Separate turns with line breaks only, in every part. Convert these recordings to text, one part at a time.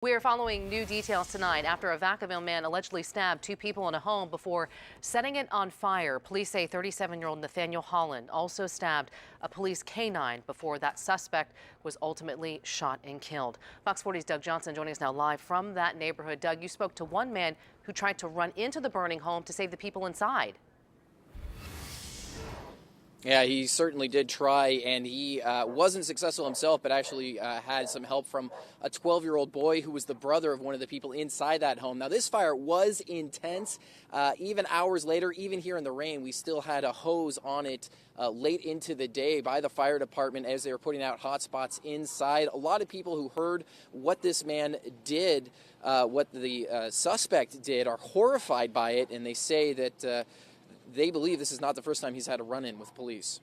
We are following new details tonight after a Vacaville man allegedly stabbed two people in a home before setting it on fire. Police say 37-year-old Nathaniel Holland also stabbed a police canine before that suspect was ultimately shot and killed. Fox 40's Doug Johnson joining us now live from that neighborhood. Doug, you spoke to one man who tried to run into the burning home to save the people inside.
Yeah, he certainly did try, and he wasn't successful himself, but actually had some help from a 12-year-old boy who was the brother of one of the people inside that home. Now, this fire was intense. Even hours later, even here in the rain, we still had a hose on it late into the day by the fire department as they were putting out hot spots inside. A lot of people who heard what this man did, what the suspect did, are horrified by it, and they say that they believe this is not the first time he's had a run-in with police.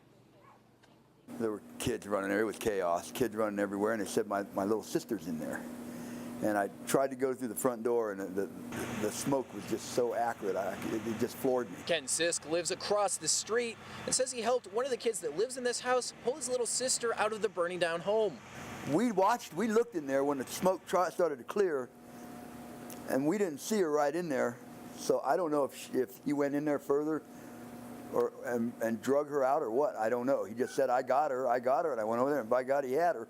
There were kids running there. It was chaos. Kids running everywhere, and they said my little sister's in there. And I tried to go through the front door, and the smoke was just so acrid. It just floored me.
Ken Sisk lives across the street and says he helped one of the kids that lives in this house pull his little sister out of the burning down home.
We looked in there when the smoke started to clear, and we didn't see her right in there. So I don't know if he went in there further and drug her out or what. I don't know. He just said, I got her, and I went over there, and by God, he had her.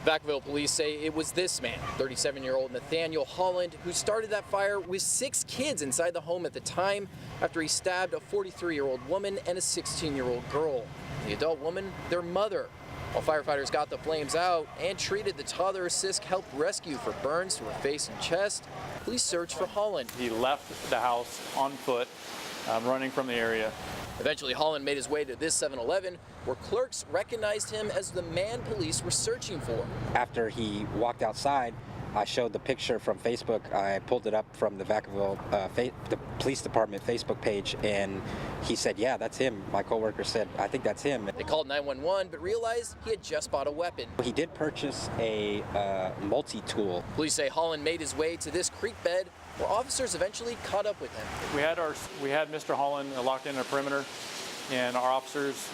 Vacaville police say it was this man, 37-year-old Nathaniel Holland, who started that fire with 6 kids inside the home at the time after he stabbed a 43-year-old woman and a 16-year-old girl. The adult woman, their mother. While firefighters got the flames out and treated the toddler, Sisk helped rescue for burns to her face and chest. Police searched for Holland.
He left the house on foot, running from the area.
Eventually, Holland made his way to this 7-Eleven, where clerks recognized him as the man police were searching for.
After he walked outside, I showed the picture from Facebook. I pulled it up from the Vacaville the police department Facebook page, and he said, yeah, that's him. My coworker said, I think that's him.
They called 911, but realized he had just bought a weapon.
He did purchase a multi-tool.
Police say Holland made his way to this creek bed, where officers eventually caught up with him.
We had Mr. Holland locked in a perimeter, and our officers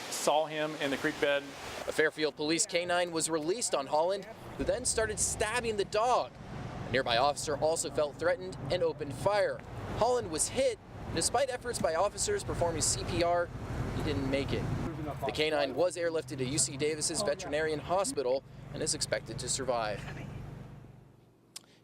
saw him in the creek bed.
A Fairfield police canine was released on Holland, who then started stabbing the dog. A nearby officer also felt threatened and opened fire. Holland was hit. Despite efforts by officers performing CPR, he didn't make it. The canine was airlifted to UC Davis's veterinarian hospital and is expected to survive.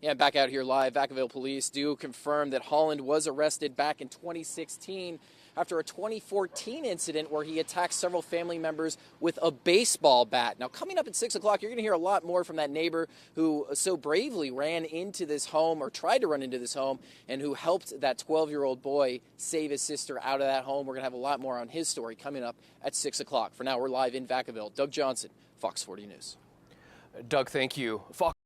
Yeah, back out here live, Vacaville police do confirm that Holland was arrested back in 2016 after a 2014 incident where he attacked several family members with a baseball bat. Now, coming up at 6 o'clock, you're going to hear a lot more from that neighbor who so bravely ran into this home, or tried to run into this home, and who helped that 12-year-old boy save his sister out of that home. We're going to have a lot more on his story coming up at 6 o'clock. For now, we're live in Vacaville. Doug Johnson, Fox 40 News.
Doug, thank you.